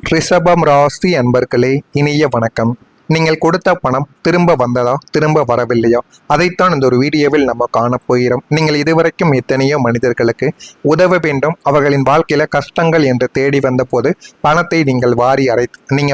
ரிஷபம் ராசி அன்பர்களே, இனிய வணக்கம். நீங்கள் கொடுத்த பணம் திரும்ப வந்ததா, திரும்ப வரவில்லையா? அதைத்தான் இந்த ஒரு வீடியோவில் நம்ம காணப்போகிறோம். நீங்கள் இதுவரைக்கும் எத்தனையோ மனிதர்களுக்கு உதவ வேண்டும், அவர்களின் வாழ்க்கையில கஷ்டங்கள் என்று தேடி வந்த போது பணத்தை நீங்கள்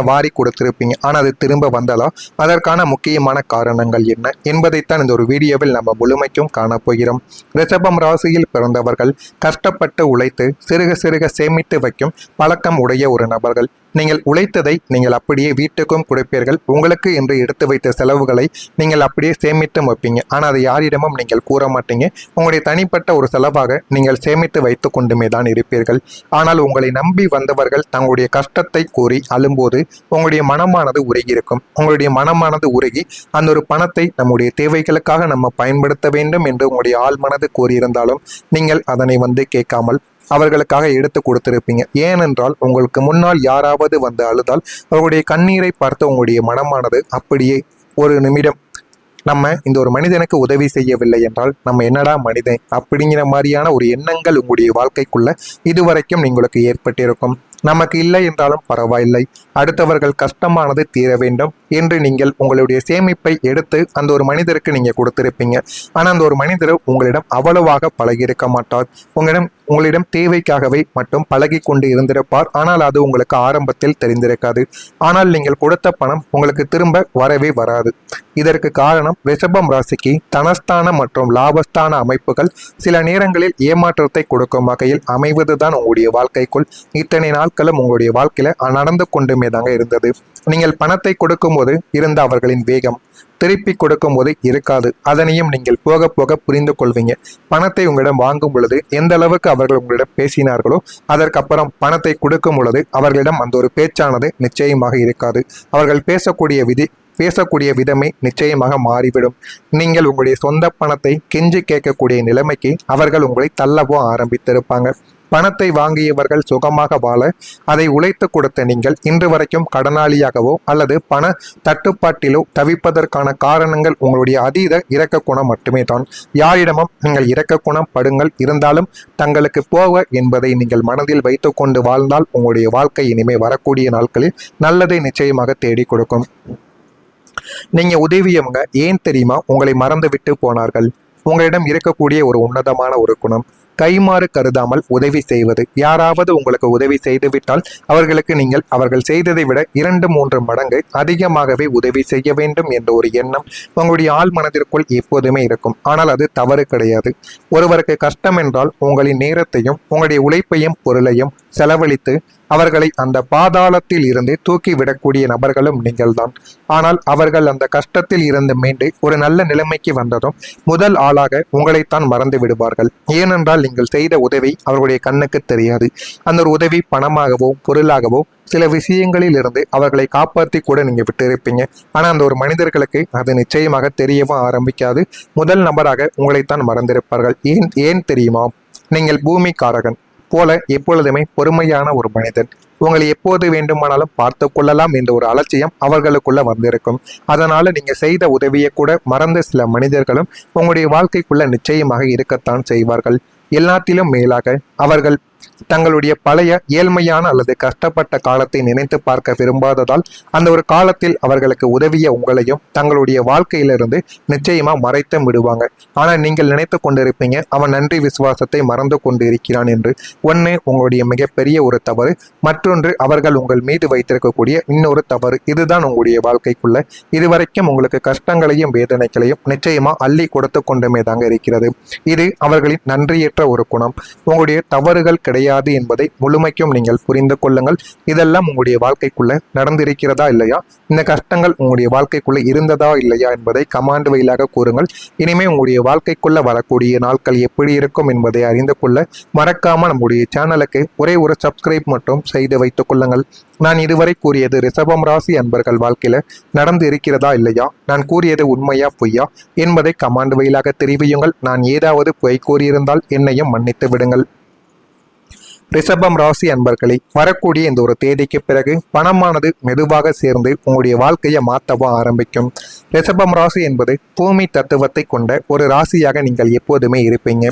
வாரி கொடுத்திருப்பீங்க. ஆனால் அது திரும்ப வந்ததா? அதற்கான முக்கியமான காரணங்கள் என்ன என்பதைத்தான் இந்த ஒரு வீடியோவில் நம்ம முழுமைக்கும் காணப்போகிறோம். ரிஷபம் ராசியில் பிறந்தவர்கள் கஷ்டப்பட்டு உழைத்து சிறுக சிறுக சேமித்து வைக்கும் பழக்கம் உடைய ஒரு நபர்கள். நீங்கள் உழைத்ததை நீங்கள் அப்படியே வீட்டுக்கும் கொடுப்பீர்கள். உங்களுக்கு என்று எடுத்து வைத்த செலவுகளை நீங்கள் அப்படியே சேமித்து வைப்பீங்க. ஆனால் அதை யாரிடமும் நீங்கள் கூற மாட்டீங்க. உங்களுடைய தனிப்பட்ட ஒரு செலவாக நீங்கள் சேமித்து வைத்து கொண்டுமே தான் இருப்பீர்கள். ஆனால் உங்களை நம்பி வந்தவர்கள் தங்களுடைய கஷ்டத்தை கூறி அழும்போது உங்களுடைய மனமானது உருகியிருக்கும். உங்களுடைய மனமானது உருகி அந்த ஒரு பணத்தை நம்முடைய தேவைகளுக்காக நம்ம பயன்படுத்த வேண்டும் என்று உங்களுடைய ஆழ்மனது கூறியிருந்தாலும் நீங்கள் அதனை கேட்காமல் அவர்களுக்காக எடுத்து கொடுத்திருப்பீங்க. ஏனென்றால் உங்களுக்கு முன்னால் யாராவது வந்து அழுதால் அவர்களுடைய கண்ணீரை பார்த்து உங்களுடைய மனமானது அப்படியே ஒரு நிமிடம் நம்ம இந்த ஒரு மனிதனுக்கு உதவி செய்யவில்லை என்றால் நம்ம என்னடா மனிதன் அப்படிங்கிற மாதிரியான ஒரு எண்ணங்கள் உங்களுடைய வாழ்க்கைக்குள்ள இதுவரைக்கும் உங்களுக்கு ஏற்பட்டிருக்கும். நமக்கு இல்லை என்றாலும் பரவாயில்லை, அடுத்தவர்கள் கஷ்டமானது தீர வேண்டும் என்று நீங்கள் உங்களுடைய சேமிப்பை எடுத்து அந்த ஒரு மனிதருக்கு நீங்கள் கொடுத்திருப்பீங்க. ஆனால் அந்த ஒரு மனிதர் உங்களிடம் அவ்வளவாக பழகியிருக்க மாட்டார். உங்களிடம் தேவைக்காகவே மட்டும் பழகி கொண்டு இருந்திருப்பார். ஆனால் அது உங்களுக்கு ஆரம்பத்தில் தெரிந்திருக்காது. ஆனால் நீங்கள் கொடுத்த பணம் உங்களுக்கு திரும்ப வரவே வராது. இதற்கு காரணம் ரிஷபம் ராசிக்கு தனஸ்தான மற்றும் லாபஸ்தான அமைப்புகள் சில நேரங்களில் ஏமாற்றத்தை கொடுக்கும் வகையில் அமைவதுதான் உங்களுடைய வாழ்க்கைக்குள் இத்தனை நாட்களும் உங்களுடைய வாழ்க்கையில நடந்து கொண்டுமே தாங்க இருந்தது. நீங்கள் பணத்தை கொடுக்கும்போது இருந்த அவர்களின் வேகம் திருப்பி கொடுக்கும் போது இருக்காது. அதனையும் நீங்கள் போக போக புரிந்து கொள்வீங்க. பணத்தை உங்களிடம் வாங்கும் பொழுது எந்த அளவுக்கு அவர்கள் உங்களிடம் பேசினார்களோ அதற்கப்புறம் பணத்தை கொடுக்கும் பொழுது அவர்களிடம் அந்த ஒரு பேச்சானது நிச்சயமாக இருக்காது. அவர்கள் பேசக்கூடிய விதமே நிச்சயமாக மாறிவிடும். நீங்கள் உங்களுடைய சொந்த பணத்தை கெஞ்சி கேட்கக்கூடிய நிலைமைக்கு அவர்கள் உங்களை தள்ளவோ ஆரம்பித்திருப்பாங்க. பணத்தை வாங்கியவர்கள் சுகமாக வாழ அதை உழைத்து கொடுத்த நீங்கள் இன்று வரைக்கும் கடனாளியாகவோ அல்லது பண தட்டுப்பாட்டிலோ தவிப்பதற்கான காரணங்கள் உங்களுடைய அதீத இரக்க குணம் மட்டுமே தான். யாரிடமும் நீங்கள் இரக்க குணம் படுங்கள், இருந்தாலும் தங்களுக்கு போக என்பதை நீங்கள் மனதில் வைத்து கொண்டு வாழ்ந்தால் உங்களுடைய வாழ்க்கை இனிமே வரக்கூடிய நாட்களில் நல்லதை நிச்சயமாக தேடி கொடுக்கும். நீங்க உதவியவங்க ஏன் தெரியுமா உங்களை மறந்து விட்டு போனார்கள்? உங்களிடம் இருக்கக்கூடிய ஒரு உன்னதமான ஒரு குணம் கைமாறு கருதாமல் உதவி செய்வது. யாராவது உங்களுக்கு உதவி செய்துவிட்டால் அவர்களுக்கு நீங்கள் அவர்கள் செய்ததை விட 2-3 மடங்கு அதிகமாகவே உதவி செய்ய வேண்டும் என்ற ஒரு எண்ணம் உங்களுடைய ஆழ் மனதிற்குள் எப்போதுமே இருக்கும். ஆனால் அது தவறு கிடையாது. ஒருவருக்கு கஷ்டம் என்றால் உங்களின் நேரத்தையும் உங்களுடைய உழைப்பையும் பொருளையும் செலவழித்து அவர்களை அந்த பாதாளத்தில் இருந்து தூக்கி விடக்கூடிய நபர்களும் நீங்கள்தான். ஆனால் அவர்கள் அந்த கஷ்டத்தில் இருந்து மீண்டு ஒரு நல்ல நிலைமைக்கு வந்ததும் முதல் ஆளாக உங்களைத்தான் மறந்து விடுவார்கள். ஏனென்றால் நீங்கள் செய்த உதவி அவர்களுடைய கண்ணுக்கு தெரியாது. அந்த ஒரு உதவி பணமாகவோ பொருளாகவோ சில விஷயங்களில் இருந்து அவர்களை காப்பாற்றி கூட நீங்க விட்டிருப்பீங்க. ஆனா அந்த ஒரு மனிதர்களுக்கு அது நிச்சயமாக தெரியவும் ஆரம்பிக்காது. முதல் நபராக உங்களைத்தான் மறந்திருப்பார்கள். ஏன் தெரியுமா? நீங்கள் பூமிக்காரகன் போல எப்பொழுதுமே பொறுமையான ஒரு மனிதன். உங்களை எப்போது வேண்டுமானாலும் பார்த்து கொள்ளலாம் என்ற ஒரு அலட்சியம் அவர்களுக்குள்ள வந்திருக்கும். அதனால நீங்க செய்த உதவியை கூட மறந்த சில மனிதர்களும் உங்களுடைய வாழ்க்கைக்குள்ள நிச்சயமாக இருக்கத்தான் செய்வார்கள். எல்லாத்திலும் மேலாக அவர்கள் தங்களுடைய பழைய ஏழ்மையான அல்லது கஷ்டப்பட்ட காலத்தை நினைத்து பார்க்க விரும்பாததால் அந்த ஒரு காலத்தில் அவர்களுக்கு உதவிய உங்களையும் தங்களுடைய வாழ்க்கையிலிருந்து நிச்சயமா மறைத்து விடுவாங்க. ஆனால் நீங்கள் நினைத்து கொண்டிருப்பீங்க அவன் நன்றி விசுவாசத்தை மறந்து கொண்டு இருக்கிறான் என்று. ஒன்று உங்களுடைய மிகப்பெரிய ஒரு தவறு, மற்றொன்று அவர்கள் உங்கள் மீது வைத்திருக்கக்கூடிய இன்னொரு தவறு. இதுதான் உங்களுடைய வாழ்க்கைக்குள்ள இதுவரைக்கும் உங்களுக்கு கஷ்டங்களையும் வேதனைகளையும் நிச்சயமா அள்ளி கொடுத்து கொண்டுமே தாங்க இருக்கிறது. இது அவர்களின் நன்றியற்ற ஒரு குணம். உங்களுடைய தவறுகள் கிடையாது என்பதை முழுமைக்கும் நீங்கள் புரிந்து கொள்ளுங்கள். இதெல்லாம் உங்களுடைய வாழ்க்கைக்குள்ள நடந்திருக்கிறதா இல்லையா? இந்த கஷ்டங்கள் உங்களுடைய வாழ்க்கைக்குள்ள இருந்ததா இல்லையா என்பதை கமாண்ட் வழியாக கூறுங்கள். இனிமே உங்களுடைய வாழ்க்கைக்குள்ள வரக்கூடிய நாட்கள் எப்படி இருக்கும் என்பதை அறிந்து கொள்ள மறக்காம நம்முடைய சேனலுக்கு ஒரே ஒரு சப்ஸ்கிரைப் மட்டும் செய்து வைத்துக் கொள்ளுங்கள். நான் இதுவரை கூறியது ரிஷபம் ராசி அன்பர்கள் வாழ்க்கையில நடந்து இருக்கிறதா இல்லையா, நான் கூறியது உண்மையா பொய்யா என்பதை கமாண்ட் வழியாக தெரிவியுங்கள். நான் ஏதாவது பொய் கூறியிருந்தால் என்னையும் மன்னித்து விடுங்கள். ரிஷபம் ராசி அன்பர்களை வரக்கூடிய இந்த ஒரு தேதிக்கு பிறகு பணமானது மெதுவாக சேர்ந்து உங்களுடைய வாழ்க்கையை மாற்றவும் ஆரம்பிக்கும். ரிஷபம் ராசி என்பது பூமி தத்துவத்தை கொண்ட ஒரு ராசியாக நீங்கள் எப்போதுமே இருப்பீங்க.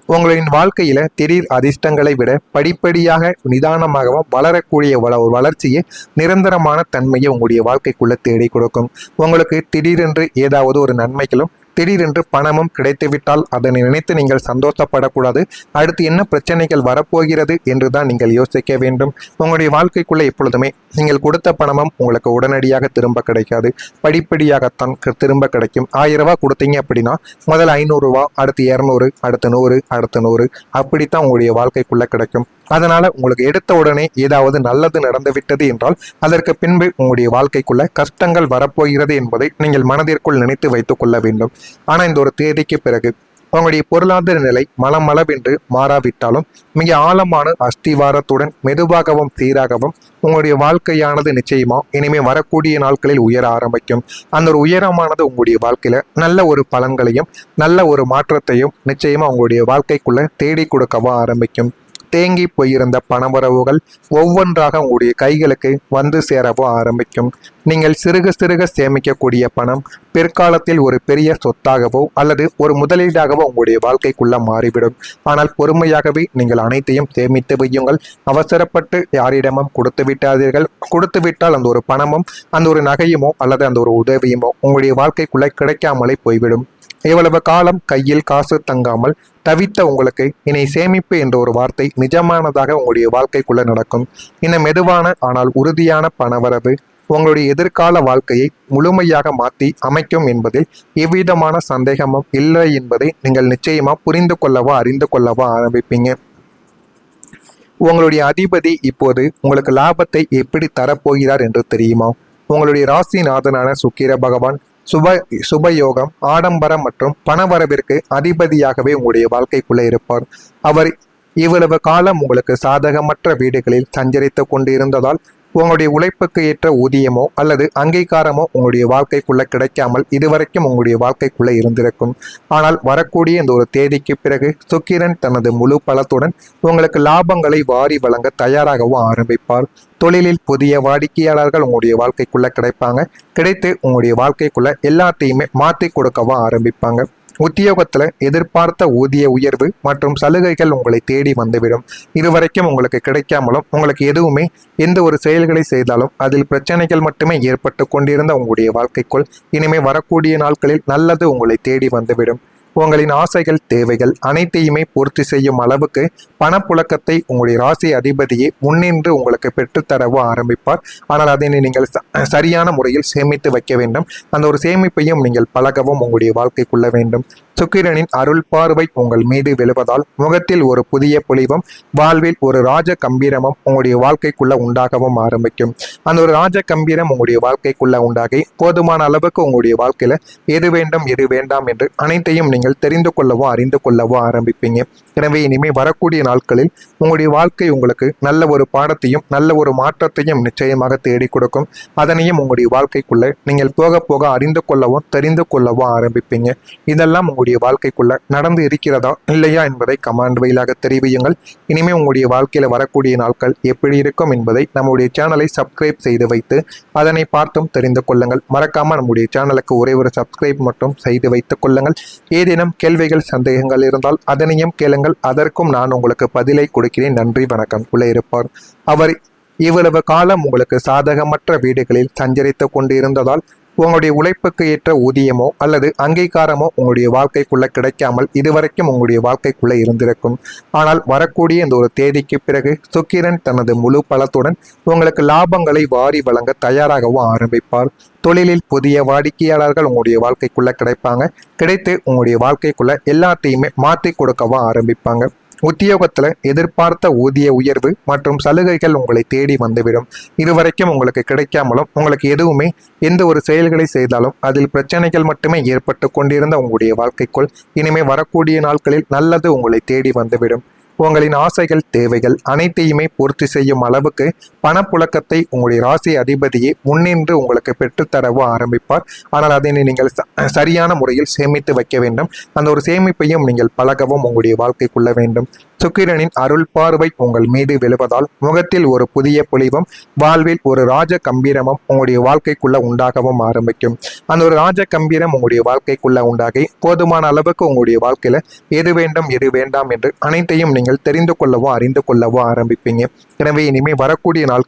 உங்களின் வாழ்க்கையில திடீர் அதிர்ஷ்டங்களை விட படிப்படியாக நிதானமாகவும் வளரக்கூடிய ஒரு வளர்ச்சியை நிரந்தரமான தன்மையை உங்களுடைய வாழ்க்கைக்குள்ள தேடி கொடுக்கும். உங்களுக்கு திடீரென்று ஏதாவது ஒரு நன்மைகளும் திடீரென்று பணமும் கிடைத்துவிட்டால் அதனை நினைத்து நீங்கள் சந்தோஷப்படக்கூடாது. அடுத்து என்ன பிரச்சனைகள் வரப்போகிறது என்று தான் நீங்கள் யோசிக்க வேண்டும். உங்களுடைய வாழ்க்கைக்குள்ளே எப்பொழுதுமே நீங்கள் கொடுத்த பணமும் உங்களுக்கு உடனடியாக திரும்ப கிடைக்காது. படிப்படியாகத்தான் திரும்ப கிடைக்கும். 1000 ரூபாய் கொடுத்தீங்க அப்படின்னா முதல் 500 ரூபா, அடுத்து 200, அடுத்து 100, அடுத்து 100, அப்படித்தான் உங்களுடைய வாழ்க்கைக்குள்ள கிடைக்கும். அதனால உங்களுக்கு எடுத்த உடனே ஏதாவது நல்லது நடந்துவிட்டது என்றால் அதற்கு பின்பு உங்களுடைய வாழ்க்கைக்குள்ள கஷ்டங்கள் வரப்போகிறது என்பதை நீங்கள் மனதிற்குள் நினைத்து வைத்துக் கொள்ள வேண்டும். ஆனா இந்த ஒரு தேதிக்கு பிறகு உங்களுடைய பொருளாதார நிலை மலமளவென்று மாறாவிட்டாலும் மிக ஆழமான அஸ்திவாரத்துடன் மெதுவாகவும் சீராகவும் உங்களுடைய வாழ்க்கையானது நிச்சயமா இனிமே வரக்கூடிய நாட்களில் உயர ஆரம்பிக்கும். அந்த ஒரு உயரமானது உங்களுடைய வாழ்க்கையில நல்ல ஒரு பலன்களையும் நல்ல ஒரு மாற்றத்தையும் நிச்சயமா உங்களுடைய வாழ்க்கைக்குள்ள தேடி கொடுக்கவா ஆரம்பிக்கும். தேங்கி போயிருந்த பணவரவுகள் ஒவ்வொன்றாக உங்களுடைய கைகளுக்கு வந்து சேரவோ ஆரம்பிக்கும். நீங்கள் சிறுக சிறுக சேமிக்கக்கூடிய பணம் பிற்காலத்தில் ஒரு பெரிய சொத்தாகவோ அல்லது ஒரு முதலீடாகவோ உங்களுடைய வாழ்க்கைக்குள்ள மாறிவிடும். ஆனால் பொறுமையாகவே நீங்கள் அனைத்தையும் சேமித்து வையுங்கள். அவசரப்பட்டு யாரிடமும் கொடுத்து விட்டாதீர்கள். கொடுத்து விட்டால் அந்த ஒரு பணமும் அந்த ஒரு நகையுமோ அல்லது அந்த ஒரு உதவியுமோ உங்களுடைய வாழ்க்கைக்குள்ள கிடைக்காமலே போய்விடும். இவ்வளவு காலம் கையில் காசு தங்காமல் தவித்த உங்களுக்கு இனி சேமிப்பு என்ற ஒரு வார்த்தை நிஜமானதாக உங்களுடைய வாழ்க்கைக்குள்ள நடக்கும். இன்னும் மெதுவான ஆனால் உறுதியான பணவரவு உங்களுடைய எதிர்கால வாழ்க்கையை முழுமையாக மாற்றி அமைக்கும் என்பதில் எவ்விதமான சந்தேகமும் இல்லை என்பதை நீங்கள் நிச்சயமா புரிந்து கொள்ளவோ அறிந்து கொள்ளவோ ஆரம்பிப்பீங்க. உங்களுடைய அதிபதி இப்போது உங்களுக்கு லாபத்தை எப்படி தரப்போகிறார் என்று தெரியுமா? உங்களுடைய ராசிநாதனான சுக்கிர பகவான் சுபயோகம், ஆடம்பரம் மற்றும் பணவரவிற்கு அதிபதியாகவே உங்களுடைய வாழ்க்கைக்குள்ளே இருப்பார். அவர் இவ்வளவு காலம் உங்களுக்கு சாதகமற்ற வீடுகளில் சஞ்சரித்து கொண்டிருந்ததால் உங்களுடைய உழைப்புக்கு ஏற்ற ஊதியமோ அல்லது அங்கீகாரமோ உங்களுடைய வாழ்க்கைக்குள்ள கிடைக்காமல் இதுவரைக்கும் உங்களுடைய வாழ்க்கைக்குள்ள இருந்திருக்கும். ஆனால் வரக்கூடிய இந்த ஒரு தேதிக்கு பிறகு சுக்கிரன் தனது முழு பலத்துடன் உங்களுக்கு லாபங்களை வாரி வழங்க தயாராகவும் ஆரம்பிப்பார். தொழிலில் புதிய வாடிக்கையாளர்கள் உங்களுடைய வாழ்க்கைக்குள்ள கிடைப்பாங்க. கிடைத்து உங்களுடைய வாழ்க்கைக்குள்ள எல்லாத்தையுமே மாற்றி கொடுக்கவும் ஆரம்பிப்பாங்க. உத்தியோகத்துல எதிர்பார்த்த ஊதிய உயர்வு மற்றும் சலுகைகள் உங்களை தேடி வந்துவிடும். இதுவரைக்கும் உங்களுக்கு கிடைக்காமலும் உங்களுக்கு எதுவுமே எந்த ஒரு செயல்களை செய்தாலும் அதில் பிரச்சனைகள் மட்டுமே ஏற்பட்டு கொண்டிருந்த உங்களுடைய வாழ்க்கைக்குள் இனிமே வரக்கூடிய நாட்களில் நல்லது உங்களை தேடி வந்துவிடும். உங்களின் ஆசைகள் தேவைகள் அனைத்தையுமே பூர்த்தி செய்யும் அளவுக்கு பணப்புழக்கத்தை உங்களுடைய ராசி அதிபதியை முன்னின்று உங்களுக்கு பெற்றுத்தரவோ ஆரம்பிப்பார். ஆனால் அதனை நீங்கள் சரியான முறையில் சேமித்து வைக்க வேண்டும். அந்த ஒரு சேமிப்பையும் நீங்கள் பழகவும் உங்களுடைய வாழ்க்கைக்குள்ள வேண்டும். சுக்கிரனின் அருள் பார்வை உங்கள் மீது விழுவதால் முகத்தில் ஒரு புதிய பொலிவும் வாழ்வில் ஒரு ராஜ கம்பீரமும் உங்களுடைய வாழ்க்கைக்குள்ள உண்டாகவும் ஆரம்பிக்கும். அந்த ஒரு ராஜ கம்பீரம் உங்களுடைய வாழ்க்கைக்குள்ள உண்டாகி போதுமான அளவுக்கு உங்களுடைய வாழ்க்கையில எது வேண்டும் எது வேண்டாம் என்று அனைத்தையும் நீங்கள் தெரிந்து கொள்ளவோ அறிந்து கொள்ளவோ ஆரம்பிப்பீங்க. எனவே இனிமே வரக்கூடிய நாட்களில் உங்களுடைய வாழ்க்கை உங்களுக்கு நல்ல ஒரு பாடத்தையும் நல்ல ஒரு மாற்றத்தையும் நிச்சயமாக தேடி கொடுக்கும். அதனையும் உங்களுடைய வாழ்க்கைக்குள்ள நீங்கள் போக போக அறிந்து கொள்ளவோ தெரிந்து கொள்ளவோ ஆரம்பிப்பீங்க. இதெல்லாம் உங்களுடைய வாழ்க்கைக்குள்ள நடந்து இருக்கிறதா இல்லையா என்பதை கமெண்ட் வாயிலாக தெரிவியுங்கள். இனிமே உங்களுடைய வாழ்க்கையில வரக்கூடிய நாட்கள் எப்படி இருக்கும் என்பதை நம்முடைய சேனலை சப்ஸ்கிரைப் செய்து வைத்து அதனை பார்த்தும் தெரிந்து கொள்ளுங்கள். மறக்காம நம்முடைய சேனலுக்கு ஒரே ஒரு சப்ஸ்கிரைப் மட்டும் செய்து வைத்துக் கொள்ளுங்கள். ஏதேனும் கேள்விகள் சந்தேகங்கள் இருந்தால் அதனையும் கேளுங்கள். அதற்கும் நான் உங்களுக்கு பதிலை கொடுக்கிறேன். நன்றி, வணக்கம். உள்ளே இருப்பார். அவர் இவ்வளவு காலம் உங்களுக்கு சாதகமற்ற வீடுகளில் சஞ்சரித்து கொண்டிருந்ததால் உங்களுடைய உழைப்புக்கு ஏற்ற ஊதியமோ அல்லது அங்கீகாரமோ உங்களுடைய வாழ்க்கைக்குள்ள கிடைக்காமல் இதுவரைக்கும் உங்களுடைய வாழ்க்கைக்குள்ள இருந்திருக்கும். ஆனால் வரக்கூடிய இந்த ஒரு தேதிக்கு பிறகு சுக்கிரன் தனது முழு பலத்துடன் உங்களுக்கு லாபங்களை வாரி வழங்க தயாராகவும் ஆரம்பிப்பார். தொழிலில் புதிய வாடிக்கையாளர்கள் உங்களுடைய வாழ்க்கைக்குள்ள கிடைப்பாங்க. கிடைத்து உங்களுடைய வாழ்க்கைக்குள்ள எல்லாத்தையுமே மாற்றி கொடுக்கவும் ஆரம்பிப்பாங்க. உத்தியோகத்துல எதிர்பார்த்த ஊதிய உயர்வு மற்றும் சலுகைகள் உங்களை தேடி வந்துவிடும். இதுவரைக்கும் உங்களுக்கு கிடைக்காமலும் உங்களுக்கு எதுவுமே எந்த ஒரு செயல்களை செய்தாலும் அதில் பிரச்சனைகள் மட்டுமே ஏற்பட்டு கொண்டிருந்த உங்களுடைய வாழ்க்கைக்குள் இனிமே வரக்கூடிய நாட்களில் நல்லது உங்களை தேடி வந்துவிடும். உங்களின் ஆசைகள் தேவைகள் அனைத்தையுமே பூர்த்தி செய்யும் அளவுக்கு பணப்புழக்கத்தை உங்களுடைய ராசி அதிபதியை முன்னின்று உங்களுக்கு பெற்றுத்தரவோ ஆரம்பிப்பார். ஆனால் அதனை நீங்கள் சரியான முறையில் சேமித்து வைக்க வேண்டும். அந்த ஒரு சேமிப்பையும் நீங்கள் பழகவும் உங்களுடைய வாழ்க்கைக்குள்ள வேண்டும். சுக்கிரனின் அருள் பார்வை உங்கள் மீது விழுவதால் முகத்தில் ஒரு புதிய பொலிவும், வாழ்வில் ஒரு ராஜ கம்பீரமும் உங்களுடைய வாழ்க்கைக்குள்ள உண்டாகவும் ஆரம்பிக்கும். அந்த ஒரு ராஜ கம்பீரம் உங்களுடைய வாழ்க்கைக்குள்ள உண்டாகி போதுமான அளவுக்கு உங்களுடைய வாழ்க்கையில எது வேண்டும் எது வேண்டாம் என்று அனைத்தையும் நீங்கள் தெரிந்து கொள்ளவோ அறிந்து கொள்ளவோ ஆரம்பிப்பீங்க. எனவே இனிமே வரக்கூடிய நாள்